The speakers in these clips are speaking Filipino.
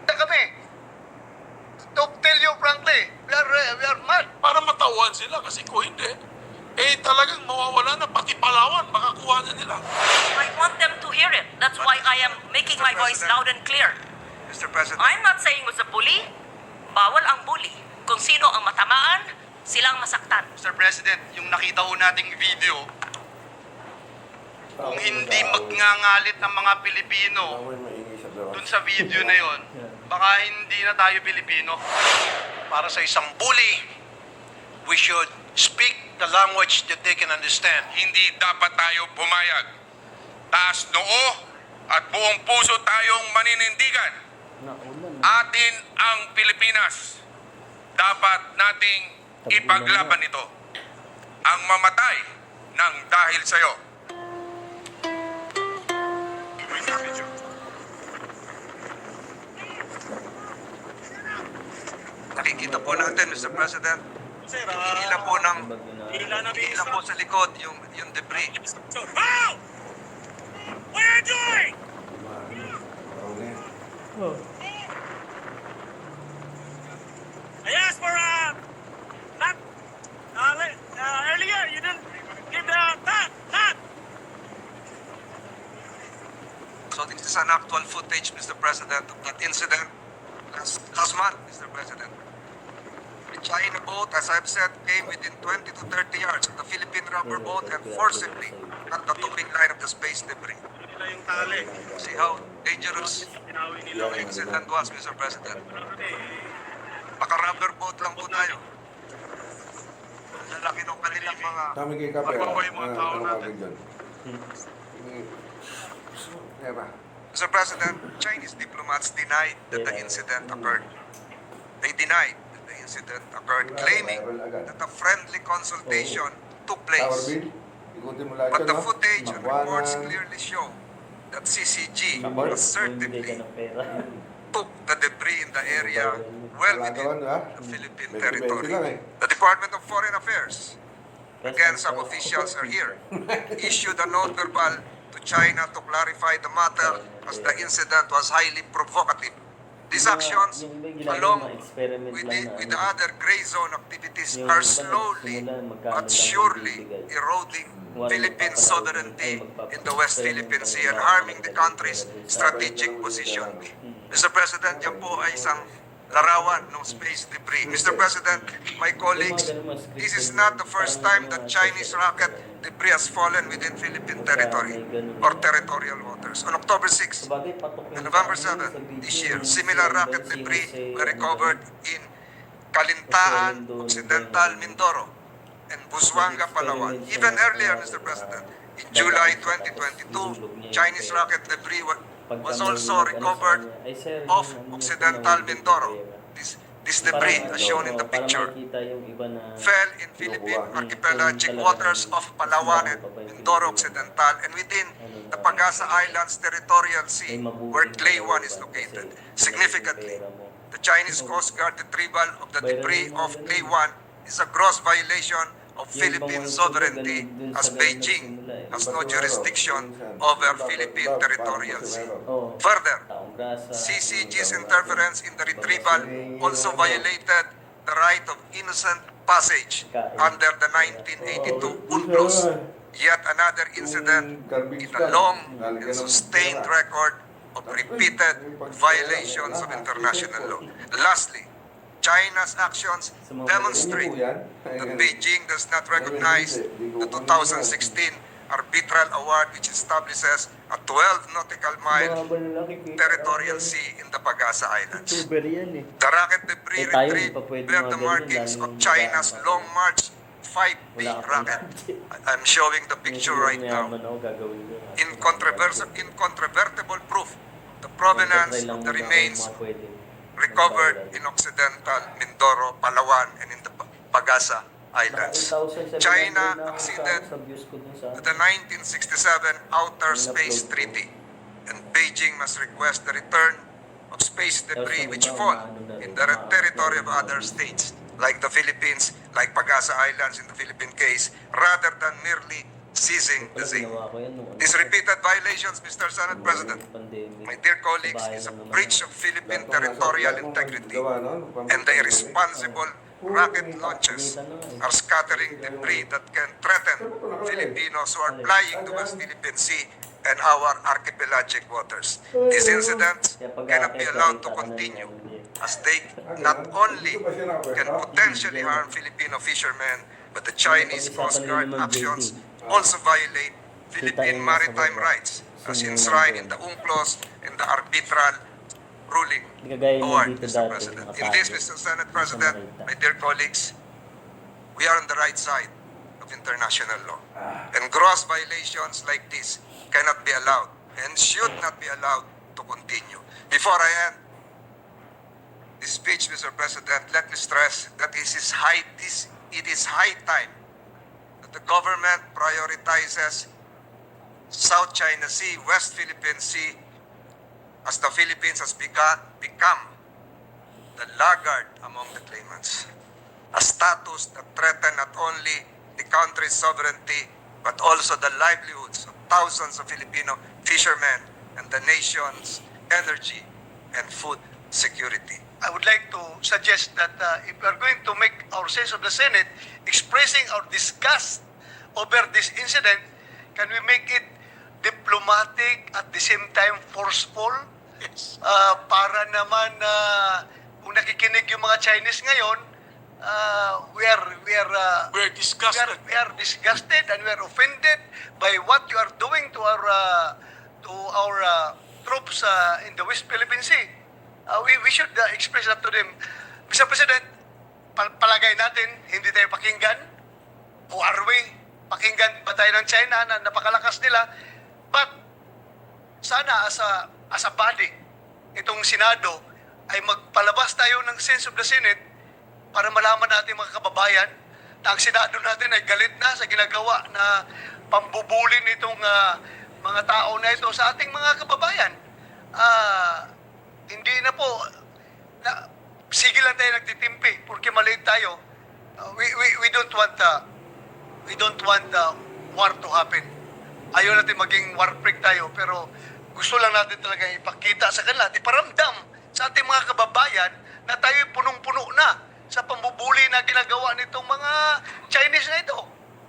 Kami. To tell you frankly, we are mad. Para matawan sila kasi kung hindi, talagang mawawala na pati Palawan, makakuha na nila. I want them to hear it. That's why I am making my voice loud and clear. Mr. President. I'm not saying it was a bully. Bawal ang bully. Kung sino ang matamaan, silang masaktan. Mr. President, yung nakita ho nating video, kung hindi magngangalit ng mga Pilipino dun sa video na yon, baka hindi na tayo Pilipino. Para sa isang bully, we should speak the language that they can understand. Hindi dapat tayo pumayag. Taas noo at buong puso tayong maninindigan. Atin ang Pilipinas. Dapat nating ipaglaban ito. Ang mamatay ng dahil sa'yo. Nakikita po natin, Mr. President, hila po sa likod yung debris. How? What are you doing? I asked for not earlier. You didn't give the that. So this is an actual footage, Mr. President, of that incident last month, Mr. President. The China boat, as I've said, came within 20 to 30 yards of the Philippine rubber boat and forcibly cut the towing line of the space debris. Nila yung tali. See how dangerous Tinawi nila. the incident was, Mr. President. Naka-rubber boat lang po tayo. Ang lalaki ng kanilang mga... Kami kay Kape. Magbabaw yung mga tao natin. Mr. President, Chinese diplomats denied that the incident occurred. They denied that the incident occurred, claiming that a friendly consultation took place. But the footage and reports clearly show that CCG assertively took the debris in the area well within the Philippine territory. The Department of Foreign Affairs, again some officials are here, issued a note verbal to China to clarify the matter as the incident was highly provocative. These actions, along with the other gray zone activities, are slowly but surely eroding Philippine sovereignty in the West Philippine Sea and harming the country's strategic position. Mr. President, yan po ay isang larawan ng space debris. Mr. President, my colleagues, this is not the first time that Chinese rocket debris has fallen within Philippine territory or territorial waters. On October 6 and November 7 this year, similar rocket debris were recovered in Kalintaan, Occidental Mindoro, and Busuanga, Palawan. Even earlier, Mr. President, in July 2022, Chinese rocket debris was also recovered off Occidental Mindoro. This debris, as shown in the picture, fell in Philippine archipelagic waters of Palawan and Mindoro Occidental and within the Pagasa Islands territorial sea where Clay 1 is located. Significantly, the Chinese Coast Guard retrieval of the debris of Clay 1 is a gross violation of Philippine sovereignty as Beijing has no jurisdiction over Philippine territorial sea. Further, CCG's interference in the retrieval also violated the right of innocent passage under the 1982 UNCLOS, yet another incident in a long and sustained record of repeated violations of international law. Lastly, China's actions demonstrate that Beijing does not recognize the 2016 arbitral award which establishes a 12 nautical mile territorial sea in the Pagasa Islands. The rocket debris retrieved bear the markings of China's Long March 5B rocket. I'm showing the picture right now. Incontrovertible proof the provenance of the remains recovered in Occidental Mindoro, Palawan, and in the Pagasa Islands. China acceded to the 1967 Outer Space Treaty, and Beijing must request the return of space debris which fall in the territory of other states, like the Philippines, like Pagasa Islands in the Philippine case, rather than merely seizing the same. Ginawa ko yan nung These repeated violations, Mr. Senate President, pandemic. my dear colleagues, is a breach of Philippine territorial integrity, and the irresponsible rocket launches are scattering debris that can threaten Filipinos who are flying the West Philippine Sea and our archipelagic waters. These incidents cannot be allowed to continue, as they not only can potentially harm Filipino fishermen, but the Chinese Coast Guard actions also violate Philippine maritime rights as enshrined in the UNCLOS and the arbitral ruling Gagaya award, nyo dito Mr. dati, President. In nakatago. this, Mr. Senate President, my dear colleagues, we are on the right side of international law. And gross violations like this cannot be allowed and should not be allowed to continue. Before I end this speech, Mr. President, let me stress that it is high time that the government prioritizes South China Sea, West Philippine Sea, as the Philippines has become the laggard among the claimants. A status that threatens not only the country's sovereignty, but also the livelihoods of thousands of Filipino fishermen and the nation's energy and food security. I would like to suggest that if we are going to make our sense of the Senate expressing our disgust over this incident, can we make it diplomatic at the same time forceful? Yes. Para naman kung nakikinig yung mga Chinese ngayon, we We're disgusted. disgusted and we are offended by what you are doing to our troops in the West Philippine Sea. We should express that to them. Mr. President, palagay natin, hindi tayo pakinggan. O are we? Pakinggan ba tayo ng China na napakalakas nila? But sana as a body, itong Senado ay magpalabas tayo ng sense of the Senate para malaman natin mga kababayan na ang Senado natin ay galit na sa ginagawa na pambubuli nitong mga tao na ito sa ating mga kababayan. Hindi na po, sige lang tayo nagtitimpi porque maliit tayo. We don't want war to happen. Ayaw natin maging war freak tayo, pero gusto lang natin talaga ipakita sa kanila, iparamdam sa ating mga kababayan na tayo punong-puno na sa pambubuli na ginagawa nitong mga Chinese na ito.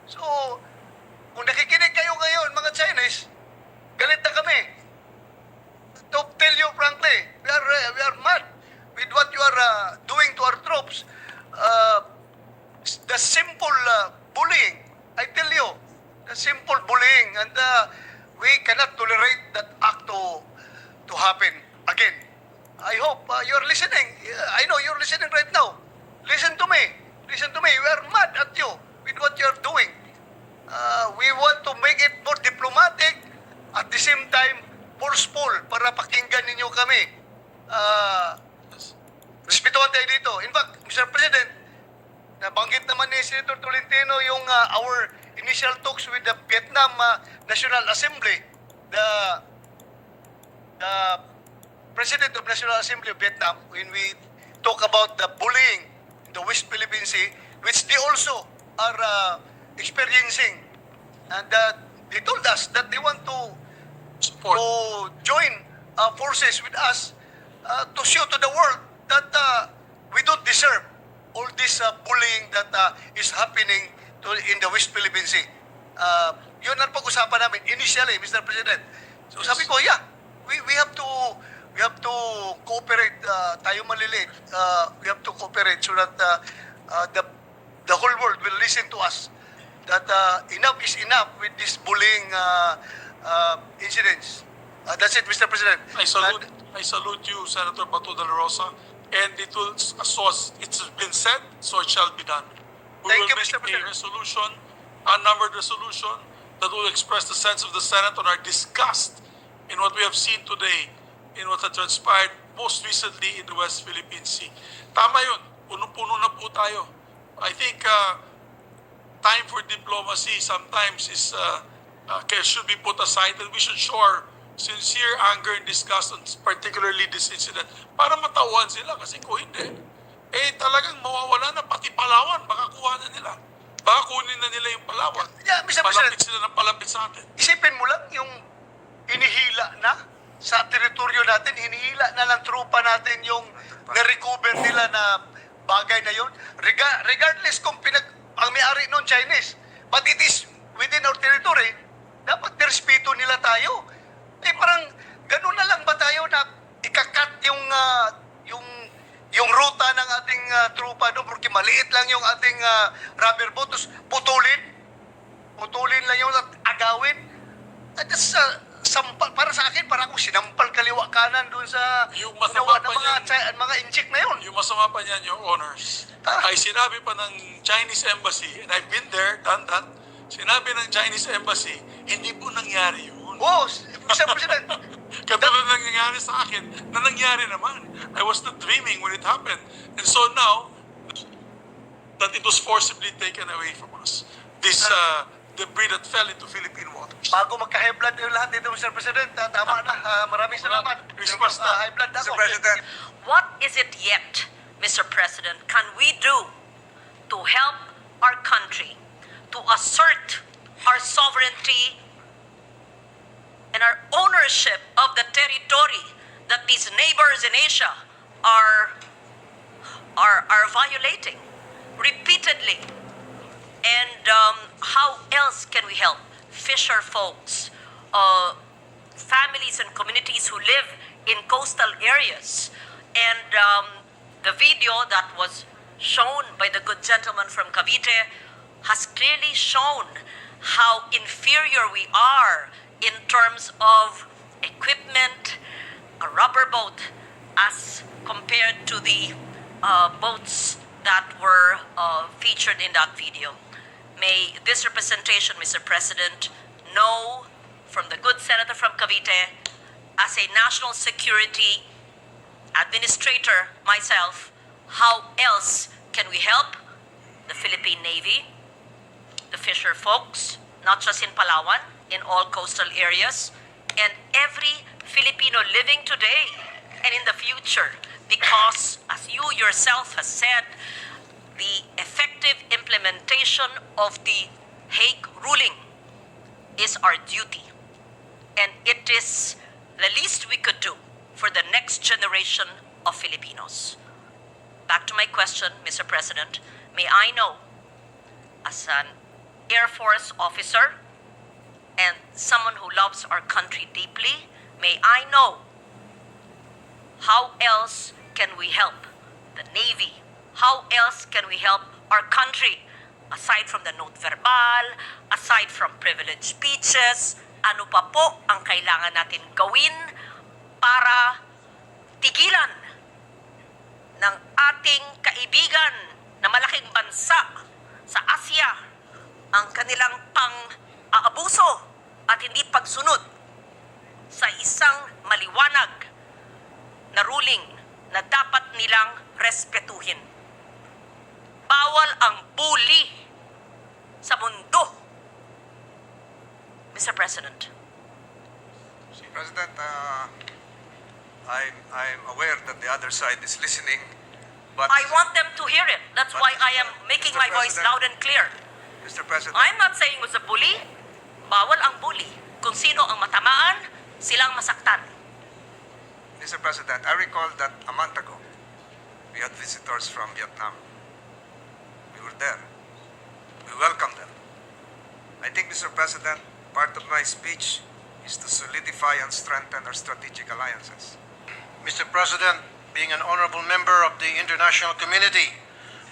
So, kung nakikinig kayo ngayon, mga Chinese, galit na kami. To tell you frankly, we are mad with what you are doing to our troops. The simple bullying, I tell you, the simple bullying, and we cannot tolerate that act to happen again. I hope you're listening. I know you're listening right now. Listen to me. Listen to me. We are mad at you with what you're doing. We want to make it more diplomatic, at the same time forceful para pakinggan ninyo kami. Respetuhan tayo dito. In fact, Mr. President, nabanggit naman ni Senator Tolentino yung our initial talks with the Vietnam National Assembly. The President of National Assembly of Vietnam, when we talk about the bullying in the West Philippine Sea, which they also are experiencing. And they told us that they want to join forces with us to show to the world that we don't deserve all this bullying that is happening in the West Philippine Sea. Yun ang pag-usapan namin initially, Mr. President. So sabi ko, yeah, we have to cooperate. Tayo maliliit. We have to cooperate so that the whole world will listen to us. That enough is enough with this bullying incidents. That's it, Mr. President. I salute you, Senator Bato de la Rosa, and it will, it's been said, so it shall be done. We Thank will you, make Mr. President. a resolution, a numbered resolution, that will express the sense of the Senate on our disgust in what we have seen today, in what has transpired most recently in the West Philippine Sea. Tama yun, punong-puno na po tayo. I think time for diplomacy sometimes is should be put aside, and we should show our sincere anger and disgust on particularly this incident para matawan sila, kasi kung hindi, talagang mawawala na pati Palawan, baka kuha na nila. Baka kunin na nila yung Palawan. Yeah, Mr. Palapit President. sila ng palapit sa atin. Isipin mo lang yung hinihila na sa teritoryo natin, hinihila na ng trupa natin yung na-recover nila na bagay na yun. Regardless kung ang may-ari nun Chinese, but it is within our territory, dapat nirespeto nila tayo. Eh parang ganun na lang ba tayo na ikakat yung ruta ng ating trupa doon porque maliit lang yung ating rubber boat, tapos putulin lang yung at agawin. At sampal, para sa akin, para akong sinampal kaliwa kanan doon sa Yung masama pa mga inject na yun. Yung masama pa niyan, Your Honors, ay sinabi pa ng Chinese Embassy, and I've been there, done that, sinabi ng Chinese Embassy, hindi po nangyari yun. Oh, Mr. President, Katulad ng nangyari sa akin, na nangyari naman. I was not dreaming when it happened. And so now, that it was forcibly taken away from us. This debris that fell into Philippine waters. bago magka-high blood yung lahat dito, Mr. President, tama na. Maraming salamat. Christmas na. High blood na Mr. ako. President, What is it yet, Mr. President, can we do to help our country to assert our sovereignty and our ownership of the territory that these neighbors in Asia are violating repeatedly? And how else can we help fisher folks, families and communities who live in coastal areas? And the video that was shown by the good gentleman from Cavite has clearly shown how inferior we are in terms of equipment, a rubber boat, as compared to the boats that were featured in that video. May this representation, Mr. President, know from the good senator from Cavite, as a national security administrator myself, how else can we help the Philippine Navy, the fisher folks, not just in Palawan, in all coastal areas, and every Filipino living today and in the future, because as you yourself has said, the effective implementation of the Hague ruling is our duty, and it is the least we could do for the next generation of Filipinos. Back to my question, Mr. President, may I know, as an Air Force officer and someone who loves our country deeply, may I know how else can we help the Navy? How else can we help our country? Aside from the note verbal, aside from privileged speeches, ano pa po ang kailangan natin gawin para tigilan ng ating kaibigan na malaking bansa sa Asia ang kanilang pang-aabuso at hindi pagsunod sa isang maliwanag na ruling na dapat nilang respetuhin. Bawal ang bully sa mundo. Mr. President. President, I'm aware that the other side is listening, but I want them to hear it. That's But, why I am making Mr. my voice President- loud and clear. Mr. President, I'm not saying it was a bully. Bawal ang bully. Kung sino ang matamaan, silang masaktan. Mr. President, I recall that a month ago, we had visitors from Vietnam. We were there. We welcomed them. I think, Mr. President, part of my speech is to solidify and strengthen our strategic alliances. Mr. President, being an honorable member of the international community,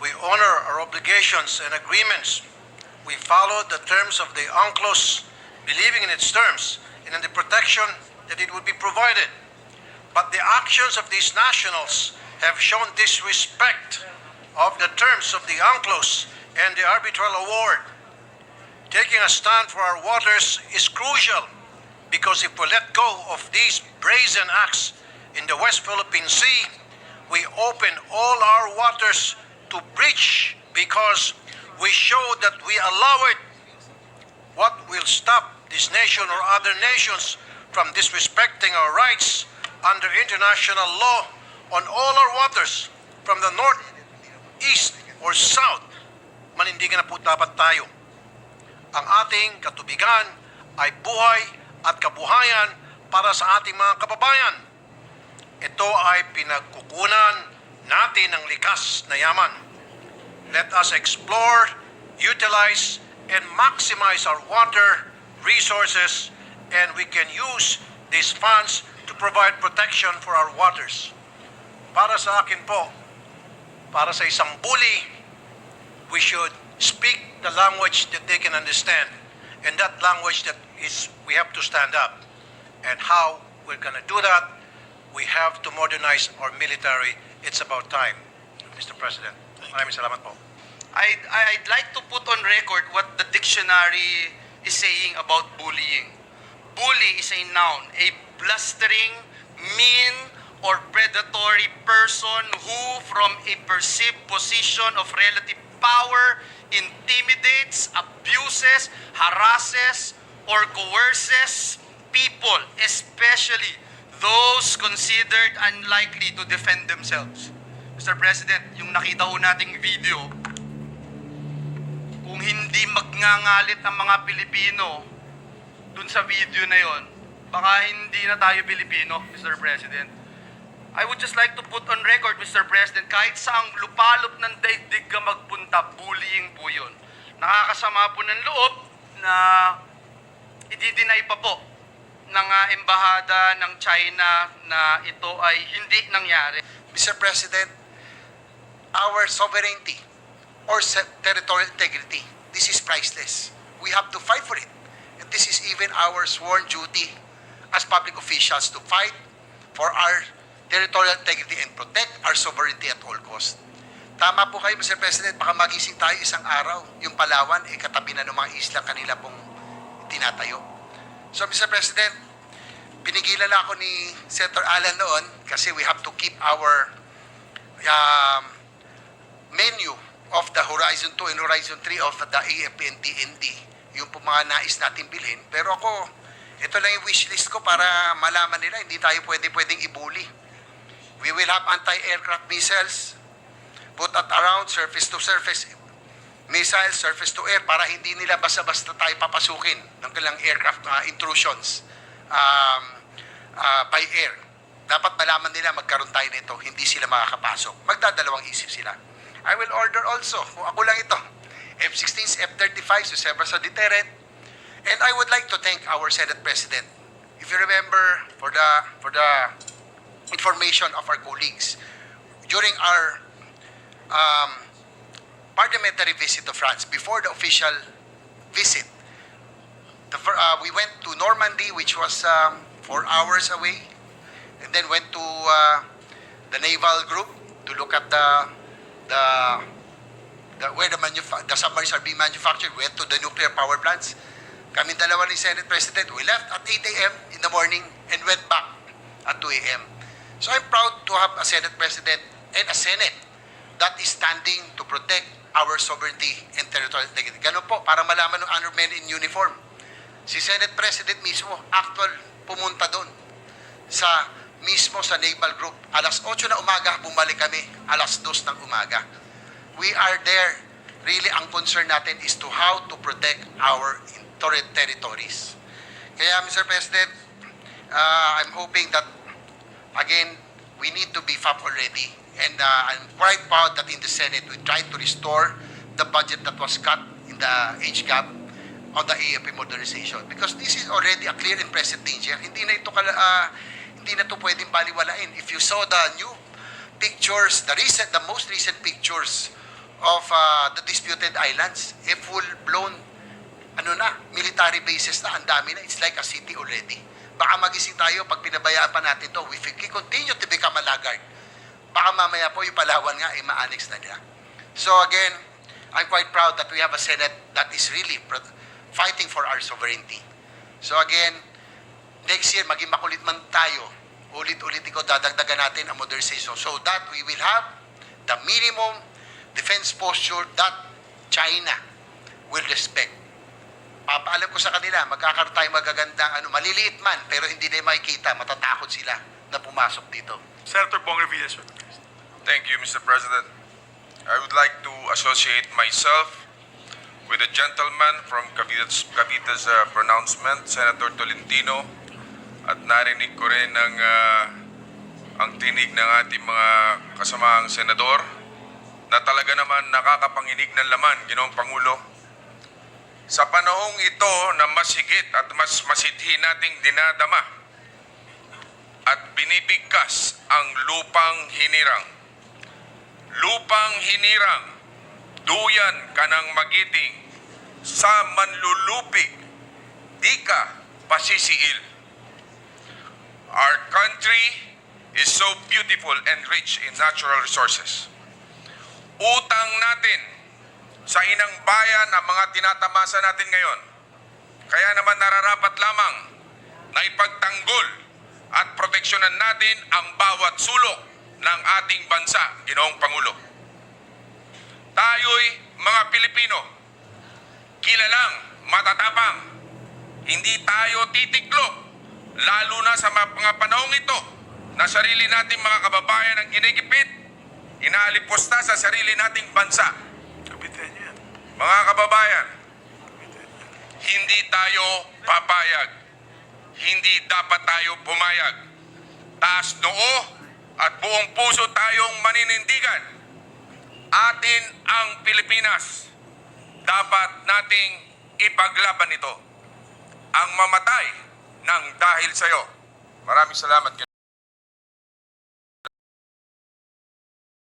we honor our obligations and agreements. We follow the terms of the UNCLOS, believing in its terms and in the protection that it would be provided. But the actions of these nationals have shown disrespect of the terms of the UNCLOS and the arbitral award. Taking a stand for our waters is crucial because if we let go of these brazen acts in the West Philippine Sea, we open all our waters to breach because we show that we allow it. What will stop this nation or other nations from disrespecting our rights under international law on all our waters from the north, east, or south manindigan na po dapat tayo. Ang ating katubigan ay buhay at kabuhayan para sa ating mga kababayan. Ito ay pinagkukunan natin ng likas na yaman. Let us explore, utilize, and maximize our water resources, and we can use these funds to provide protection for our waters. Para sa akin po, para sa isang bully, we should speak the language that they can understand. And that language that is, we have to stand up. And how we're going to do that, we have to modernize our military. It's about time, Mr. President. Maraming salamat po. I'd like to put on record what the dictionary is saying about bullying. Bully is a noun, a blustering, mean, or predatory person who, from a perceived position of relative power, intimidates, abuses, harasses, or coerces people, especially those considered unlikely to defend themselves. Mr. President, yung nakita ho nating video, kung hindi magngangalit ang mga Pilipino dun sa video na yon, baka hindi na tayo Pilipino, Mr. President. I would just like to put on record, Mr. President, kahit saang lupalop ng daigdig ka magpunta, bullying po yun. Nakakasama po ng loob na i-deny pa po ng embahada ng China na ito ay hindi nangyari. Mr. President, our sovereignty or territorial integrity, this is priceless. We have to fight for it. And this is even our sworn duty as public officials to fight for our territorial integrity and protect our sovereignty at all costs. Tama po kayo, Mr. President, baka magising tayo isang araw, yung Palawan, katabi na ng mga isla kanila pong tinatayo. So, Mr. President, pinigilan na ako ni Senator Alan noon kasi we have to keep our menu of the Horizon 2 and Horizon 3 of the AFP and DND, yung po mga nais natin bilhin. Pero ako, ito lang yung wishlist ko para malaman nila, hindi tayo pwedeng ibuli. We will have anti-aircraft missiles, put at around surface-to-surface missiles, surface-to-air, para hindi nila basta-basta tayo papasukin ng kailang aircraft intrusions by air. Dapat malaman nila magkaroon tayo nito, hindi sila makakapasok. Magdadalawang isip sila. I will order also, kung ako lang ito, F-16s, F-35, so several sa deterrent. And I would like to thank our Senate President. If you remember, for the information of our colleagues, during our parliamentary visit to France, before the official visit, we went to Normandy, which was 4 hours away, and then went to the naval group to look at where the submarines are being manufactured. Went to the nuclear power plants. Kami dalawa ni Senate President, we left at 8 a.m. in the morning and went back at 2 a.m. So I'm proud to have a Senate President and a Senate that is standing to protect our sovereignty and territorial integrity. Ganun po, para malaman ng honored men in uniform. Si Senate President mismo, actual pumunta doon mismo sa naval group. Alas 8 na umaga, bumalik kami. Alas 2 ng umaga. We are there. Really, ang concern natin is to how to protect our territories. Kaya, Mr. President, I'm hoping that, again, we need to beef up already. And I'm quite proud that in the Senate, we tried to restore the budget that was cut in the age gap on the AFP modernization. Because this is already a clear and present danger. Hindi na ito pwedeng baliwalain. If you saw the new pictures, the most recent pictures of the disputed islands, full-blown military bases na, ang dami na. It's like a city already. Baka magising tayo pag pinabayaan pa natin to. If we continue to become a laggard, baka mamaya po yung Palawan nga ma-annex na nila. So again, I'm quite proud that we have a Senate that is really fighting for our sovereignty. So again, next year, maging makulit man tayo, ulit-ulit ko dadagdagan natin ang modernization so that we will have the minimum defense posture that China will respect. Papaalam ko sa kanila, magkakaroon tayo magagandang maliliit man, pero hindi na makikita, matatakot sila na pumasok dito. Senator Bong Revilla, sir. Thank you, Mr. President. I would like to associate myself with the gentleman from Cavite's pronouncement, Senator Tolentino, at narinig ko rin ang tinig ng ating mga kasamaang senador na talaga naman nakakapanginig ng laman, Ginoong Pangulo. Sa panahong ito na mas higit at mas masidhi nating dinadama at binibigkas ang lupang hinirang. Lupang hinirang, duyan ka ng magiting, sa manlulupig, di ka pasisiil. Our country is so beautiful and rich in natural resources. Utang natin sa inang bayan ang mga tinatamasa natin ngayon. Kaya naman nararapat lamang na ipagtanggol at proteksyonan natin ang bawat sulok ng ating bansa, Ginoong Pangulo. Tayo'y mga Pilipino, kilalang matatapang. Hindi tayo titiklop, lalo na sa mga panahong ito na sarili nating mga kababayan ang ginigipit, inaalipusta sa sarili nating bansa. Mga kababayan, hindi tayo papayag. Hindi dapat tayo pumayag. Taas noo at buong puso tayong maninindigan. Atin ang Pilipinas. Dapat nating ipaglaban ito. Ang mamatay ng dahil sa'yo. Maraming salamat.